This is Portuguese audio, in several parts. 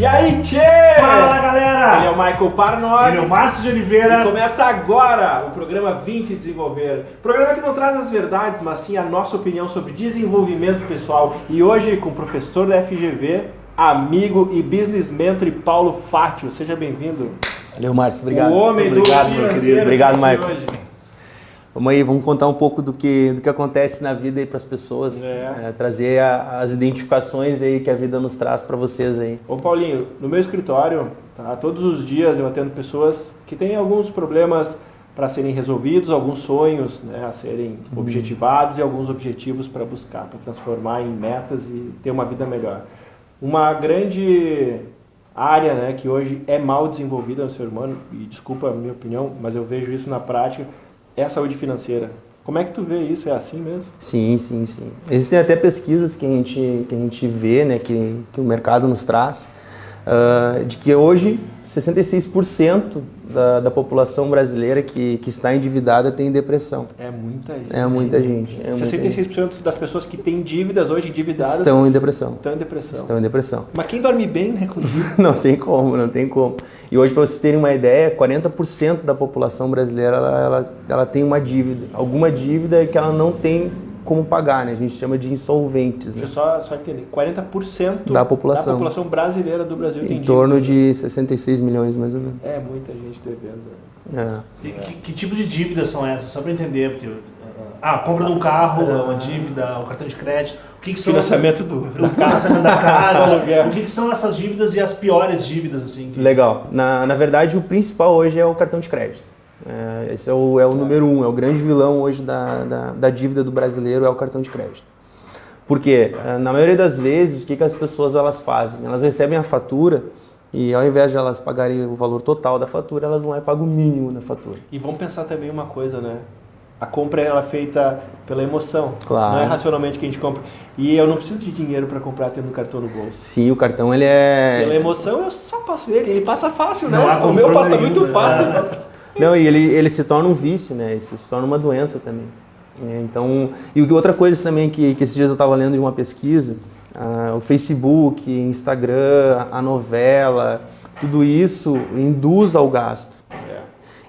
E aí, tchê! Fala, galera! Ele é o Michael Parnov. Ele é o Márcio de Oliveira. E começa agora o programa 20 Desenvolver. Programa que não traz as verdades, mas sim a nossa opinião sobre desenvolvimento pessoal. E hoje com o professor da FGV, amigo e business mentor Paulo Fátio. Seja bem-vindo. Valeu, Márcio. Obrigado. O homem do financeiro. Obrigado, aqui Michael. hoje. Vamos aí, vamos contar um pouco do que acontece na vida aí para as pessoas, trazer as identificações aí que a vida nos traz para vocês aí. Ô Paulinho, no meu escritório, tá, todos os dias eu atendo pessoas que têm alguns problemas para serem resolvidos, alguns sonhos, né, a serem objetivados e alguns objetivos para buscar, para transformar em metas e ter uma vida melhor. Uma grande área, né, que hoje é mal desenvolvida no ser humano, e desculpa a minha opinião, mas eu vejo isso na prática, é a saúde financeira. Como é que tu vê isso? É assim mesmo? Sim. Existem até pesquisas que a gente vê, né, que o mercado nos traz, de que hoje 66% da população brasileira que está endividada tem depressão. É muita gente. É muita gente. 66% das pessoas que têm dívidas hoje endividadas estão em depressão. Estão em depressão. Mas quem dorme bem, né, com dívida? Não tem como. E hoje, para vocês terem uma ideia, 40% da população brasileira ela tem uma dívida, alguma dívida que ela não tem como pagar, né? A gente chama de insolventes. Né? Deixa eu só entender, 40% da população brasileira do Brasil tem dívida. Em torno de 66 milhões, mais ou menos. É, muita gente devendo. Que tipo de dívidas são essas? Só para entender, porque a compra de um carro é uma dívida, o cartão de crédito, o que são financiamento da casa, o que são essas dívidas e as piores dívidas assim? Legal. Na verdade, o principal hoje é o cartão de crédito. Esse é o número 1, é o grande vilão hoje da dívida do brasileiro, é o cartão de crédito. Porque, na maioria das vezes, o que as pessoas elas fazem? Elas recebem a fatura e ao invés de elas pagarem o valor total da fatura, elas vão lá e pagam o mínimo da fatura. E vamos pensar também uma coisa, né? A compra ela é feita pela emoção, claro. Não é racionalmente que a gente compra. E eu não preciso de dinheiro para comprar tendo um cartão no bolso. Sim, o cartão ele é... Pela emoção eu só passo ele passa fácil, né? Não, o meu passa muito fácil. Não, e ele se torna um vício, né? Isso se torna uma doença também. Então, e outra coisa também que esses dias eu estava lendo de uma pesquisa, o Facebook, Instagram, a novela, tudo isso induz ao gasto.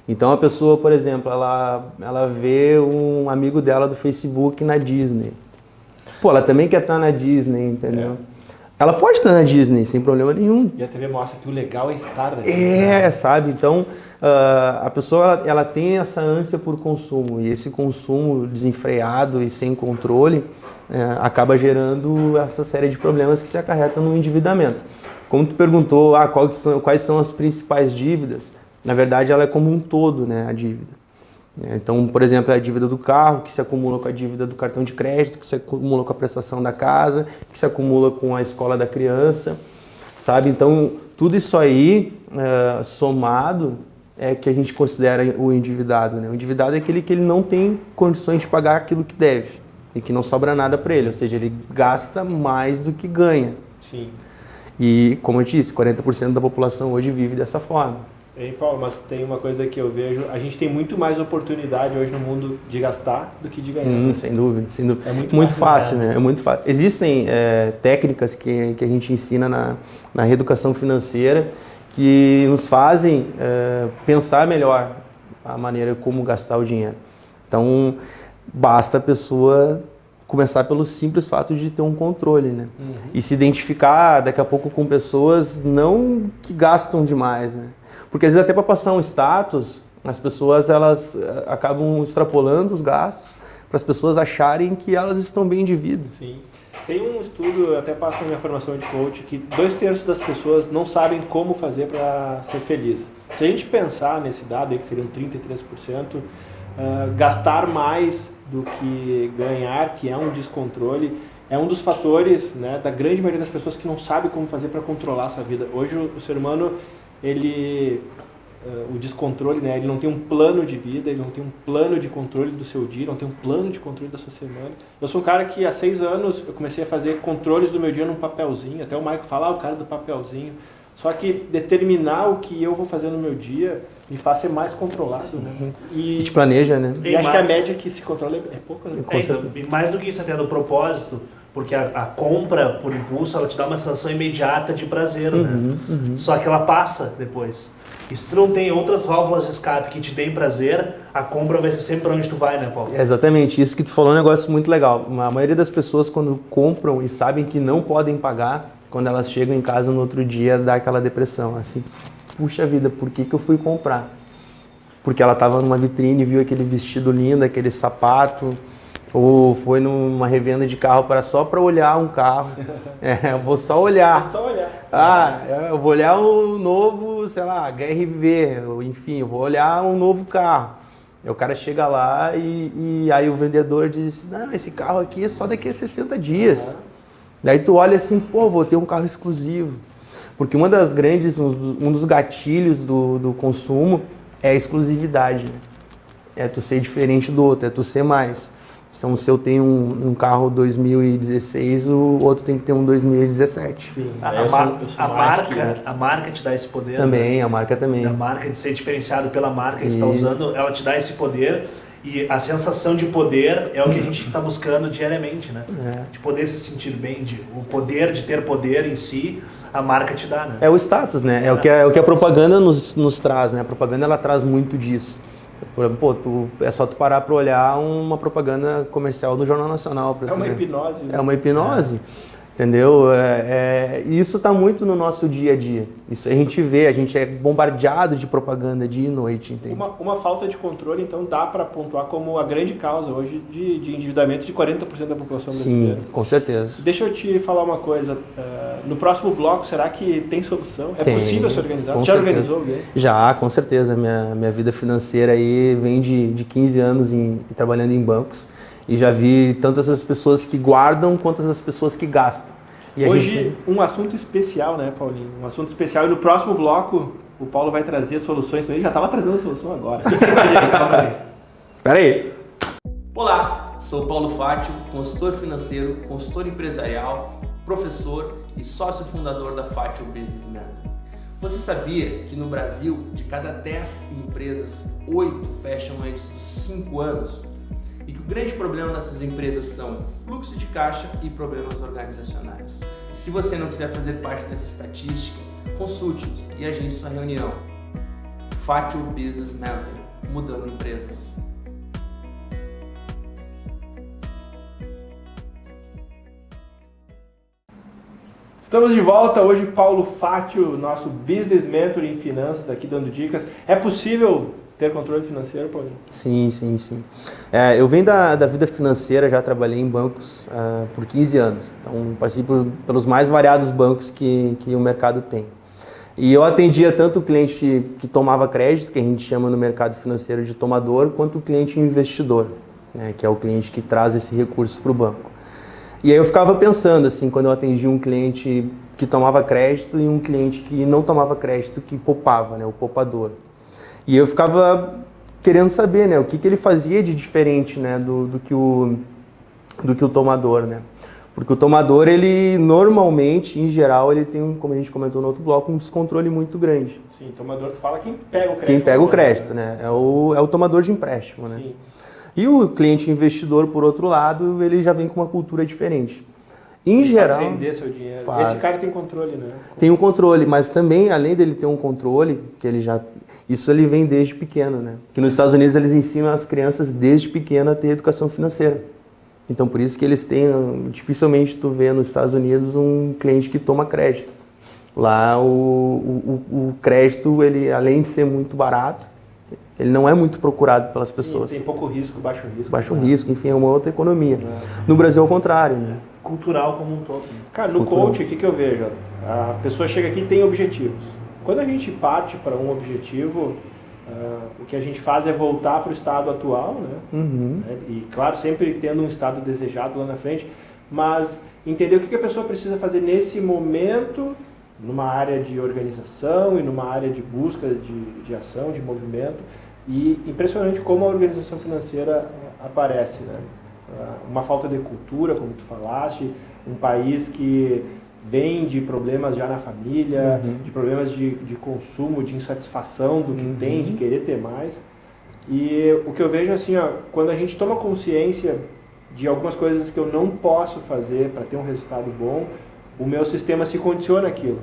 Então a pessoa, por exemplo, ela vê um amigo dela do Facebook na Disney. Pô, ela também quer estar na Disney, entendeu? Ela pode estar na Disney sem problema nenhum. E a TV mostra que o legal é estar na Disney. Sabe? Então, a pessoa ela tem essa ânsia por consumo. E esse consumo desenfreado e sem controle acaba gerando essa série de problemas que se acarretam no endividamento. Como tu perguntou, quais são as principais dívidas? Na verdade, ela é como um todo, né, a dívida. Então, por exemplo, é a dívida do carro, que se acumula com a dívida do cartão de crédito, que se acumula com a prestação da casa, que se acumula com a escola da criança, sabe? Então, tudo isso aí, somado, é que a gente considera o endividado, né? O endividado é aquele que ele não tem condições de pagar aquilo que deve e que não sobra nada para ele, ou seja, ele gasta mais do que ganha. Sim. E, como eu disse, 40% da população hoje vive dessa forma. Ei, Paulo, mas tem uma coisa que eu vejo, a gente tem muito mais oportunidade hoje no mundo de gastar do que de ganhar. Sem dúvida. É muito fácil, né? É muito fácil. Existem técnicas que a gente ensina na reeducação financeira que nos fazem pensar melhor a maneira como gastar o dinheiro. Então, basta a pessoa começar pelo simples fato de ter um controle, né? E se identificar daqui a pouco com pessoas não que gastam demais, né? Porque às vezes até para passar um status, as pessoas elas acabam extrapolando os gastos para as pessoas acharem que elas estão bem de vida. Sim. Tem um estudo, eu até passo na minha formação de coach, que 2/3 das pessoas não sabem como fazer para ser feliz. Se a gente pensar nesse dado aí, que seriam 33%, gastar mais do que ganhar, que é um descontrole, é um dos fatores, né, da grande maioria das pessoas que não sabe como fazer para controlar a sua vida. Hoje o ser humano, o descontrole, né, ele não tem um plano de vida, ele não tem um plano de controle do seu dia, não tem um plano de controle da sua semana. Eu sou um cara que há 6 anos eu comecei a fazer controles do meu dia num papelzinho, até o Michael fala, o cara do papelzinho. Só que determinar o que eu vou fazer no meu dia me faz ser mais controlado, né? E te planeja, né? E acho que a média que se controla é pouco, né? Mais do que isso até do propósito, Porque a compra por impulso, ela te dá uma sensação imediata de prazer, né? Só que ela passa depois. E se tu não tem outras válvulas de escape que te deem prazer, a compra vai ser sempre pra onde tu vai, né, Paulo? É exatamente, isso que tu falou é um negócio muito legal. A maioria das pessoas, quando compram e sabem que não podem pagar, quando elas chegam em casa no outro dia, dá aquela depressão, assim, puxa vida, por que eu fui comprar? Porque ela estava numa vitrine, viu aquele vestido lindo, aquele sapato, ou foi numa revenda de carro só para olhar um carro. Eu vou só olhar. É só olhar. Eu vou olhar o novo, sei lá, HRV, enfim, eu vou olhar um novo carro. E o cara chega lá e aí o vendedor diz, não, esse carro aqui é só daqui a 60 dias. Daí tu olha assim, pô, vou ter um carro exclusivo. Porque um dos gatilhos do consumo é a exclusividade, né? É tu ser diferente do outro, é tu ser mais. Então, se eu tenho um carro 2016, o outro tem que ter um 2017. Sim, a marca te dá esse poder. Também, né? a marca também. A marca de ser diferenciado pela marca que tu está usando, ela te dá esse poder. E a sensação de poder é o que a gente está buscando diariamente, né? De poder se sentir bem, o poder de ter poder em si, a marca te dá, né? É o status, né? É o que a propaganda nos traz, né? A propaganda, ela traz muito disso. Pô, é só tu parar para olhar uma propaganda comercial do Jornal Nacional. É uma hipnose. Né? É uma hipnose. Entendeu? Isso está muito no nosso dia a dia. Isso a gente vê, a gente é bombardeado de propaganda dia e noite. Entende? Uma falta de controle, então, dá para pontuar como a grande causa hoje de endividamento de 40% da população brasileira. Sim, com certeza. Deixa eu te falar uma coisa. No próximo bloco, será que tem solução? É possível se organizar? Já organizou alguém? Já, com certeza. Minha vida financeira aí vem de 15 anos trabalhando em bancos. E já vi tanto essas pessoas que guardam quanto essas pessoas que gastam. E hoje, um assunto especial, né, Paulinho? Um assunto especial. E no próximo bloco, o Paulo vai trazer soluções. Ele já estava trazendo a solução agora. Espera aí. Olá, sou Paulo Fátio, consultor financeiro, consultor empresarial, professor e sócio fundador da Fátio Business Mentoring. Você sabia que no Brasil, de cada 10 empresas, 8 fecham antes dos 5 anos? E que o grande problema nessas empresas são fluxo de caixa e problemas organizacionais. Se você não quiser fazer parte dessa estatística, consulte-nos e agende sua reunião. Fátio Business Mentoring, mudando empresas. Estamos de volta hoje, Paulo Fátio, nosso Business Mentor em Finanças, aqui dando dicas. É possível ter controle financeiro, Paulinho? Sim. Eu venho da vida financeira, já trabalhei em bancos por 15 anos. Então, passei pelos mais variados bancos que o mercado tem. E eu atendia tanto o cliente que tomava crédito, que a gente chama no mercado financeiro de tomador, quanto o cliente investidor, né, que é o cliente que traz esse recurso para o banco. E aí eu ficava pensando, assim, quando eu atendia um cliente que tomava crédito e um cliente que não tomava crédito, que poupava, né, o poupador. E eu ficava querendo saber, né, o que ele fazia de diferente, né, do que o tomador, né? Porque o tomador, ele normalmente, em geral, ele tem, como a gente comentou no outro bloco, um descontrole muito grande. Sim, tomador, tu fala quem pega o crédito. Quem pega o crédito, né? É o tomador de empréstimo, né? Sim. E o cliente investidor, por outro lado, ele já vem com uma cultura diferente. Em geral, faz render seu dinheiro. Faz. Esse cara tem controle, né? Tem um controle, mas também, além dele ter um controle, que ele já... Isso ele vem desde pequeno, né? Que nos Estados Unidos eles ensinam as crianças desde pequeno a ter educação financeira. Então, por isso que eles têm... Dificilmente tu vê nos Estados Unidos um cliente que toma crédito. Lá, o crédito, ele, além de ser muito barato, ele não é muito procurado pelas pessoas. Sim, tem pouco risco, baixo risco. Baixo risco, enfim, é uma outra economia. No Brasil, ao contrário, né? Cultural como um todo. Cara, no coach, o que eu vejo? A pessoa chega aqui e tem objetivos. Quando a gente parte para um objetivo, o que a gente faz é voltar para o estado atual, né? Uhum. E, claro, sempre tendo um estado desejado lá na frente, mas entender o que a pessoa precisa fazer nesse momento, numa área de organização e numa área de busca de ação, de movimento. E impressionante como a organização financeira aparece, né? Uma falta de cultura, como tu falaste, um país que vem de problemas já na família, de problemas de consumo, de insatisfação do que tem, de querer ter mais. E o que eu vejo assim, ó, quando a gente toma consciência de algumas coisas que eu não posso fazer para ter um resultado bom, o meu sistema se condiciona àquilo.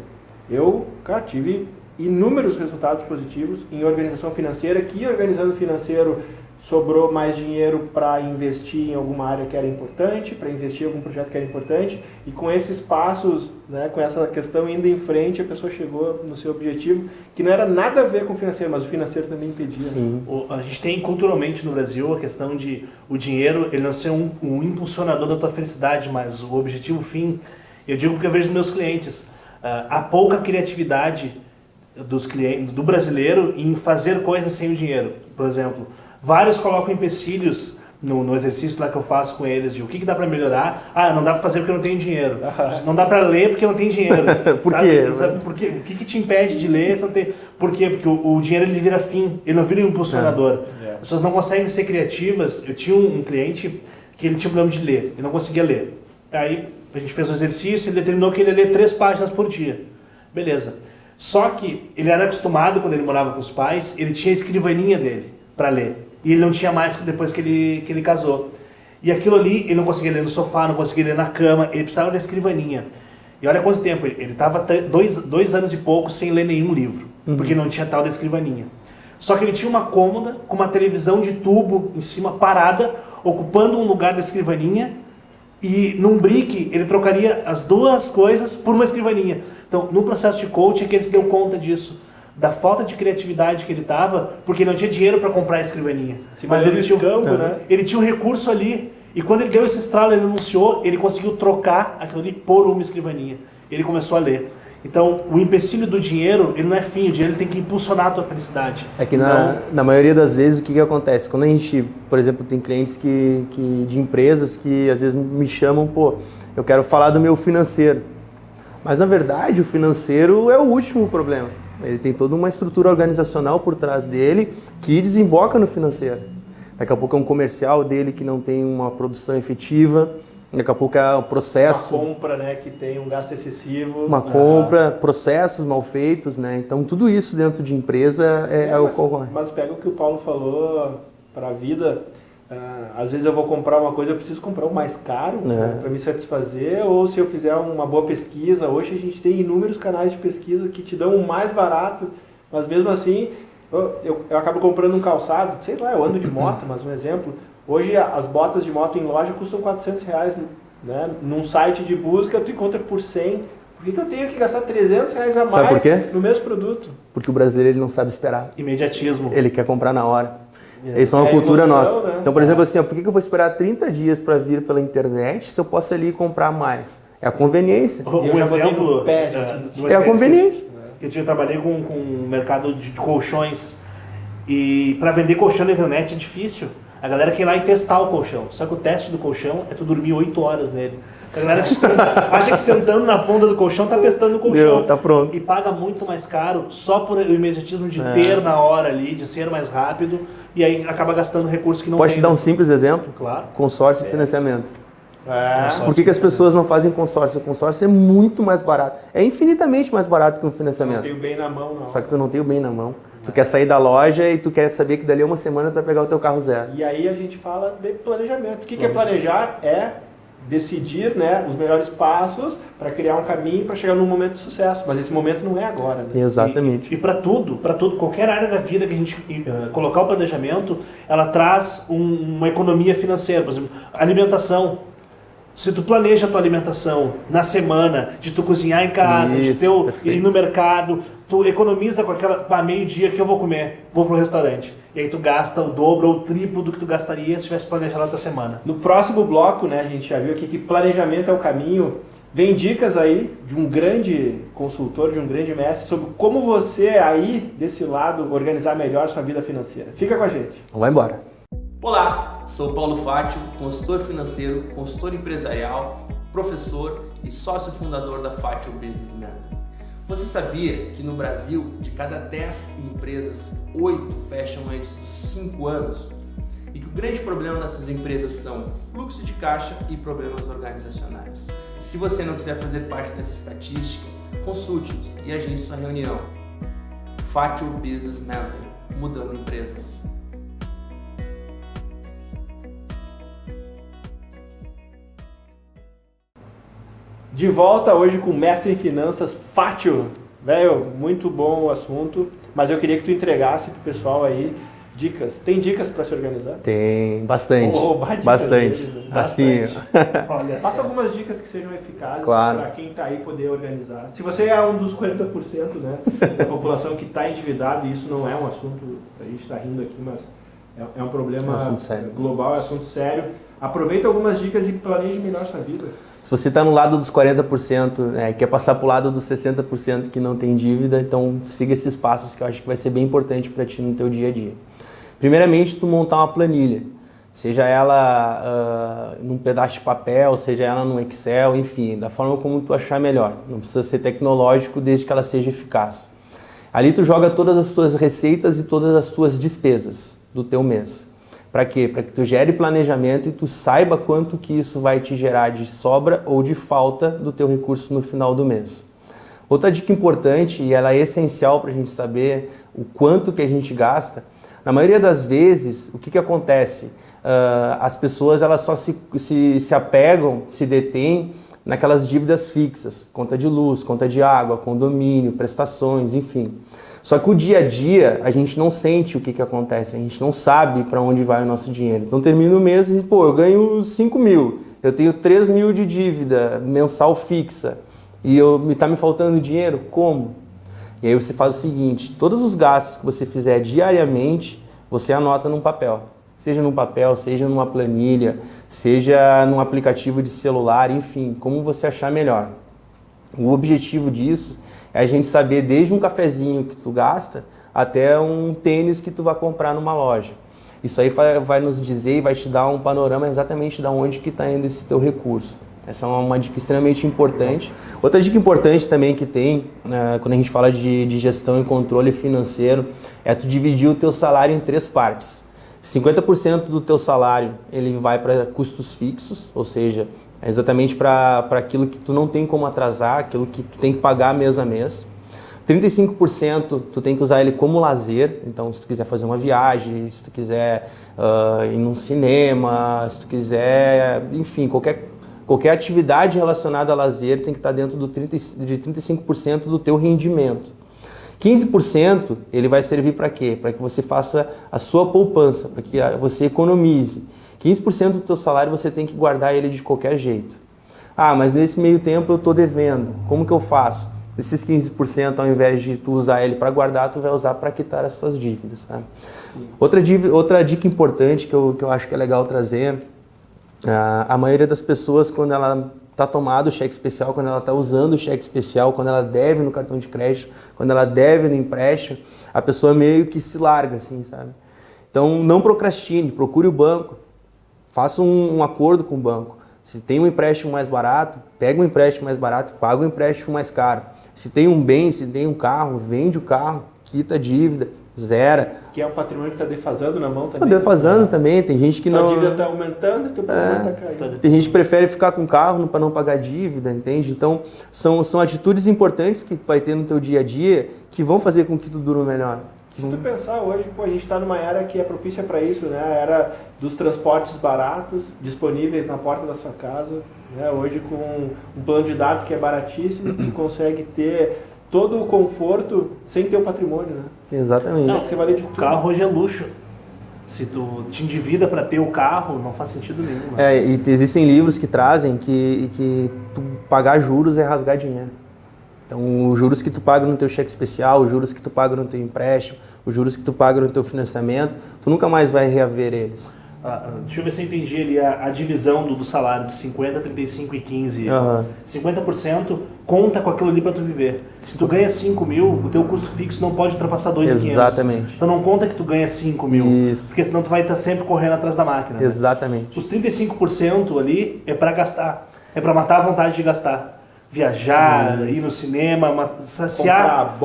Eu, cara, tive inúmeros resultados positivos em organização financeira, que organizando financeiro sobrou mais dinheiro para investir em alguma área que era importante, para investir em algum projeto que era importante, e com esses passos, né, com essa questão indo em frente, a pessoa chegou no seu objetivo, que não era nada a ver com o financeiro, mas o financeiro também impedia. Sim. Né? A gente tem culturalmente no Brasil a questão de o dinheiro, ele não ser um impulsionador da tua felicidade, mas o objetivo fim. Eu digo porque eu vejo nos meus clientes, há pouca criatividade dos clientes, do brasileiro em fazer coisas sem o dinheiro. Por exemplo, vários colocam empecilhos no exercício lá que eu faço com eles de o que dá para melhorar. Não dá para fazer porque não tem dinheiro. Não dá para ler porque não tem dinheiro. Por quê? Sabe por quê? O que te impede de ler? Não tem... Por quê? Porque o dinheiro ele vira fim, ele não vira um impulsionador. As pessoas não conseguem ser criativas. Eu tinha um cliente que ele tinha problema de ler, ele não conseguia ler. Aí a gente fez um exercício e ele determinou que ele ia ler 3 páginas por dia. Beleza. Só que ele era acostumado, quando ele morava com os pais, ele tinha a escrivaninha dele para ler. E ele não tinha mais depois que ele casou. E aquilo ali, ele não conseguia ler no sofá, não conseguia ler na cama, ele precisava da escrivaninha. E olha quanto tempo, ele estava 2 anos e pouco sem ler nenhum livro, porque não tinha tal da escrivaninha. Só que ele tinha uma cômoda com uma televisão de tubo em cima parada, ocupando um lugar da escrivaninha, e num brick ele trocaria as 2 coisas por uma escrivaninha. Então, no processo de coaching é que ele se deu conta disso, da falta de criatividade que ele estava, porque ele não tinha dinheiro para comprar a escrivaninha. Mas ele tinha, né? Ele tinha um recurso ali, e quando ele deu esse estralo, ele anunciou, ele conseguiu trocar aquilo ali por uma escrivaninha. Ele começou a ler. Então, o empecilho do dinheiro, ele não é fim, o dinheiro ele tem que impulsionar a tua felicidade. É que na maioria das vezes, o que acontece? Quando a gente, por exemplo, tem clientes de empresas que às vezes me chamam, eu quero falar do meu financeiro. Mas, na verdade, o financeiro é o último problema. Ele tem toda uma estrutura organizacional por trás dele que desemboca no financeiro. Daqui a pouco é um comercial dele que não tem uma produção efetiva. Daqui a pouco é o processo. Uma compra, né, que tem um gasto excessivo. Uma compra, processos mal feitos, né? Então, tudo isso dentro de empresa é o que ocorre. Mas pega o que o Paulo falou para a vida. Às vezes eu vou comprar uma coisa, eu preciso comprar o mais caro para me satisfazer, ou se eu fizer uma boa pesquisa. Hoje a gente tem inúmeros canais de pesquisa que te dão o mais barato, mas mesmo assim eu acabo comprando um calçado, sei lá, eu ando de moto, mas um exemplo, hoje as botas de moto em loja custam R$400, né? Num site de busca tu encontra por 100. Por que eu tenho que gastar R$300 a mais Sabe por quê? no mesmo produto? Porque o brasileiro ele não sabe esperar. Imediatismo. Ele quer comprar na hora. Isso é uma cultura emoção, nossa. né? Então, por exemplo, assim, por que eu vou esperar 30 dias para vir pela internet se eu posso ali comprar mais? É a conveniência. Um exemplo É a conveniência. Eu trabalhei com um mercado de colchões, e para vender colchão na internet é difícil. A galera quer ir lá e testar o colchão. Só que o teste do colchão é tu dormir 8 horas nele. A galera acha que sentando na ponta do colchão tá testando o colchão. Tá pronto. E paga muito mais caro só por o imediatismo de ter na hora ali, de ser mais rápido, e aí acaba gastando recursos que não tem. Pode te dar um simples exemplo? Claro. Consórcio e financiamento. É. Por que as pessoas não fazem consórcio? O consórcio é muito mais barato. É infinitamente mais barato que um Não financiamento. tem o bem na mão, não. Só que tu não tem o bem na mão. Tu quer sair da loja e tu quer saber que dali a uma semana tu vai pegar o teu carro zero. E aí a gente fala de planejamento. O que é planejar? É decidir, né, os melhores passos para criar um caminho para chegar num momento de sucesso. Mas esse momento não é agora, né? Exatamente. E para tudo, qualquer área da vida que a gente colocar o planejamento, ela traz uma economia financeira. Por exemplo, alimentação. Se tu planeja a tua alimentação na semana, de tu cozinhar em casa, Isso, de ir no mercado, tu economiza com aquela meio-dia que eu vou comer, vou pro restaurante. E aí tu gasta o dobro ou o triplo do que tu gastaria se tivesse planejado a tua semana. No próximo bloco, né, a gente já viu aqui que planejamento é o caminho. Vem dicas aí de um grande consultor, de um grande mestre, sobre como você aí, desse lado, organizar melhor sua vida financeira. Fica com a gente. Então vai embora. Olá, sou Paulo Fátio, consultor financeiro, consultor empresarial, professor e sócio fundador da Fátio Business Mentoring. Você sabia que no Brasil, de cada 10 empresas, 8 fecham antes dos 5 anos? E que o grande problema nessas empresas são fluxo de caixa e problemas organizacionais. Se você não quiser fazer parte dessa estatística, consulte-nos e agende sua reunião. Fátio Business Mentoring, mudando empresas. De volta hoje com o mestre em finanças, Fátio. Velho, muito bom o assunto, mas eu queria que tu entregasse pro pessoal aí dicas. Tem dicas para se organizar? Tem, bastante. Vou roubar dicas bastante. deles, né? Assim, Olha Passa só. algumas dicas que sejam eficazes Claro. para quem está aí poder organizar. Se você é um dos 40%, né, da população que está endividado, e isso não é um assunto, a gente está rindo aqui, mas é um problema É um assunto sério. global, é um assunto sério. Aproveita algumas dicas e planeje melhor sua vida. se você está no lado dos 40%, quer passar para o lado dos 60% que não tem dívida, então siga esses passos que eu acho que vai ser bem importante para ti no teu dia a dia. Primeiramente, tu montar uma planilha, seja ela num pedaço de papel, seja ela no Excel, enfim, da forma como tu achar melhor. Não precisa ser tecnológico, desde que ela seja eficaz. Ali tu joga todas as tuas receitas e todas as tuas despesas do teu mês. Para quê? Para que tu gere planejamento e tu saiba quanto que isso vai te gerar de sobra ou de falta do teu recurso no final do mês. Outra dica importante, e ela é essencial para a gente saber o quanto que a gente gasta, na maioria das vezes, o que acontece? As pessoas elas só se apegam, se detêm naquelas dívidas fixas, conta de luz, conta de água, condomínio, prestações, enfim. Só que o dia a dia, a gente não sente o que acontece, a gente não sabe para onde vai o nosso dinheiro. Então termina o mês e, eu ganho 5 mil, eu tenho 3 mil de dívida mensal fixa e tá me faltando dinheiro, como? E aí você faz o seguinte, todos os gastos que você fizer diariamente, você anota num papel. Seja num papel, seja numa planilha, seja num aplicativo de celular, enfim, como você achar melhor. O objetivo disso é a gente saber desde um cafezinho que tu gasta até um tênis que tu vai comprar numa loja. Isso aí vai nos dizer e vai te dar um panorama exatamente de onde que está indo esse teu recurso. Essa é uma dica extremamente importante. Outra dica importante também que tem, quando a gente fala de gestão e controle financeiro, é tu dividir o teu salário em 3 partes. 50% do teu salário ele vai para custos fixos, ou seja, é exatamente para aquilo que tu não tem como atrasar, aquilo que tu tem que pagar mês a mês. 35% tu tem que usar ele como lazer, então se tu quiser fazer uma viagem, se tu quiser ir num cinema, se tu quiser, enfim, qualquer atividade relacionada a lazer tem que estar dentro de 35% do teu rendimento. 15% ele vai servir para quê? Para que você faça a sua poupança, para que você economize. 15% do teu salário você tem que guardar ele de qualquer jeito. Ah, mas nesse meio tempo eu estou devendo, como que eu faço? Esses 15%, ao invés de tu usar ele para guardar, tu vai usar para quitar as tuas dívidas. Tá? Outra dica importante que eu acho que é legal trazer, a maioria das pessoas, quando ela está tomado o cheque especial, quando ela está usando o cheque especial, quando ela deve no cartão de crédito, quando ela deve no empréstimo, a pessoa meio que se larga, assim, sabe? Então, não procrastine, procure o banco, faça um acordo com o banco. Se tem um empréstimo mais barato, pega um empréstimo mais barato, paga um empréstimo mais caro. Se tem um bem, se tem um carro, vende o carro, quita a dívida, zera. Que é um patrimônio que está defasando na mão também. Está defasando também, tem gente que não... A dívida está aumentando e o teu patrimônio está caindo. Tem gente que prefere ficar com o carro para não pagar dívida, entende? Então, são atitudes importantes que tu vai ter no teu dia a dia que vão fazer com que tu durma melhor. Se tu pensar hoje, a gente está numa era que é propícia para isso, né? A era dos transportes baratos, disponíveis na porta da sua casa. Né? Hoje, com um plano de dados que é baratíssimo, tu consegue ter todo o conforto sem ter o patrimônio, né? Exatamente. Não, você vai ler de O tudo. carro hoje é luxo. Se tu te endivida para ter o carro, não faz sentido nenhum. E existem livros que trazem que tu pagar juros é rasgar dinheiro. Então, os juros que tu paga no teu cheque especial, os juros que tu paga no teu empréstimo, os juros que tu paga no teu financiamento, tu nunca mais vai reaver eles. Deixa eu ver se eu entendi ali a divisão do salário de 50, 35 e 15. 50% conta com aquilo ali para tu viver. Se tu ganha 5 mil, o teu custo fixo não pode ultrapassar 2.500. Exatamente. Então não conta que tu ganha 5 mil. Isso. Porque senão tu vai estar sempre correndo atrás da máquina. Né? Exatamente. Os 35% ali é para gastar. É para matar a vontade de gastar. Viajar, ir no cinema, saciar...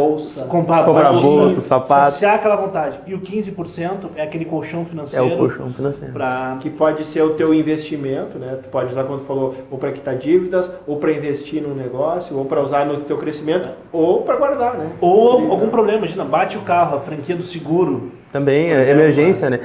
Comprar bolsa, sapato. Saciar aquela vontade. E o 15% é aquele colchão financeiro. É o colchão financeiro. Que pode ser o teu investimento, né? Tu pode usar, quando tu falou, ou para quitar dívidas, ou para investir num negócio, ou para usar no teu crescimento, ou para guardar, né? Ou algum problema, imagina, bate o carro, a franquia do seguro. Também, emergência, né?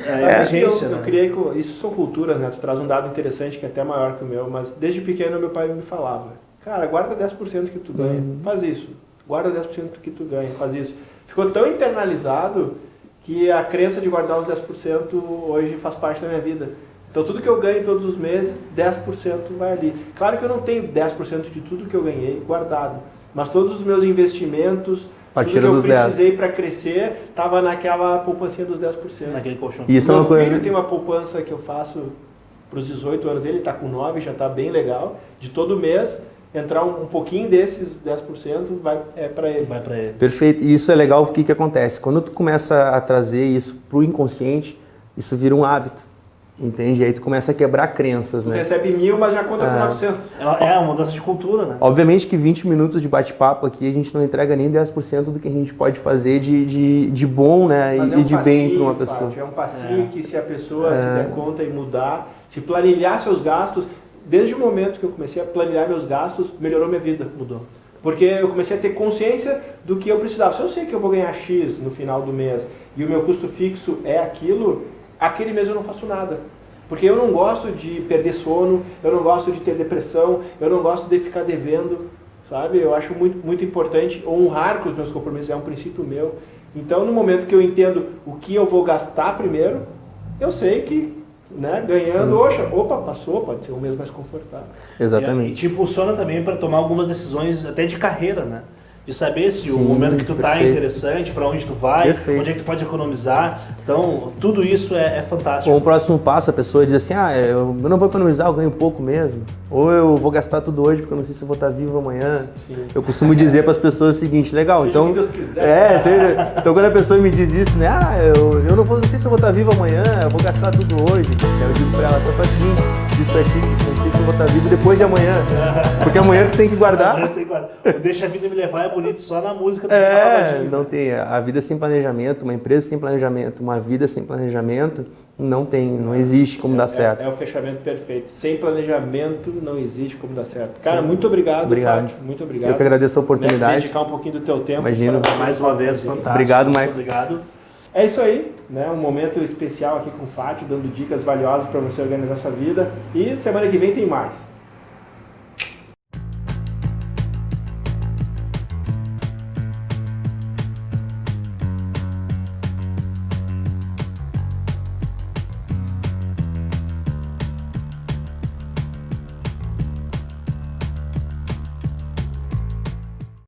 Eu criei, isso são culturas, né? Tu traz um dado interessante que é até maior que o meu, mas desde pequeno meu pai me falava, Cara, guarda 10% que tu ganha, faz isso. Guarda 10% que tu ganha, faz isso. Ficou tão internalizado que a crença de guardar os 10% hoje faz parte da minha vida. Então tudo que eu ganho todos os meses, 10% vai ali. Claro que eu não tenho 10% de tudo que eu ganhei guardado, mas todos os meus investimentos, tudo que eu precisei para crescer, estava naquela poupancinha dos 10%. Naquele colchão. Isso Meu filho tem uma poupança que eu faço para os 18 anos, ele está com 9, já está bem legal. De todo mês, entrar um pouquinho desses 10% vai para ele. Vai para ele. Perfeito. E isso é legal porque que acontece? Quando tu começa a trazer isso pro inconsciente, isso vira um hábito. Entende? Aí tu começa a quebrar crenças, Tu né? recebe 1.000, mas já conta com 900. É uma mudança de cultura, né? Obviamente que 20 minutos de bate-papo aqui a gente não entrega nem 10% do que a gente pode fazer de bom, né? Mas E de bem para uma Fátio, pessoa. é um passinho que se a pessoa se der conta e mudar, se planilhar seus gastos, desde o momento que eu comecei a planilhar meus gastos, melhorou minha vida. Mudou. Porque eu comecei a ter consciência do que eu precisava. Se eu sei que eu vou ganhar X no final do mês e o meu custo fixo é aquilo, aquele mês eu não faço nada. Porque eu não gosto de perder sono, eu não gosto de ter depressão, eu não gosto de ficar devendo, sabe? Eu acho muito, muito importante honrar com os meus compromissos, é um princípio meu. Então, no momento que eu entendo o que eu vou gastar primeiro, eu sei que, né, ganhando, opa, passou, pode ser um mês mais confortável. Exatamente. E te impulsiona também para tomar algumas decisões até de carreira, né? De saber se o momento que tu tá é interessante, para onde tu vai, onde é que tu pode economizar. Então, tudo isso é fantástico. Com o próximo passo, a pessoa diz assim, eu não vou economizar, eu ganho pouco mesmo. Ou eu vou gastar tudo hoje porque eu não sei se eu vou estar vivo amanhã. Sim. Eu costumo dizer para as pessoas o seguinte, legal, Seja então... o que Deus quiser. Então quando a pessoa me diz isso, né, eu não sei se eu vou estar vivo amanhã, eu vou gastar tudo hoje. Aí eu digo para ela, então faz o seguinte, isso aqui, não sei se eu vou estar vivo depois de amanhã. Porque amanhã tu tem que guardar. Amanhã tem que guardar. O Deixa a Vida Me Levar é bonito só na música do final. Não tem. A vida sem planejamento, uma empresa sem planejamento, uma vida sem planejamento, não existe como dar certo. É o fechamento perfeito. Sem planejamento não existe como dar certo. Cara, muito obrigado, Fátio. Muito obrigado. Eu que agradeço a oportunidade. Dedicar um pouquinho do teu tempo. Imagino. Mais uma vez, fantástico. Obrigado, Mike. Obrigado. É isso aí, né? Um momento especial aqui com o Fátio, dando dicas valiosas para você organizar sua vida. E semana que vem tem mais.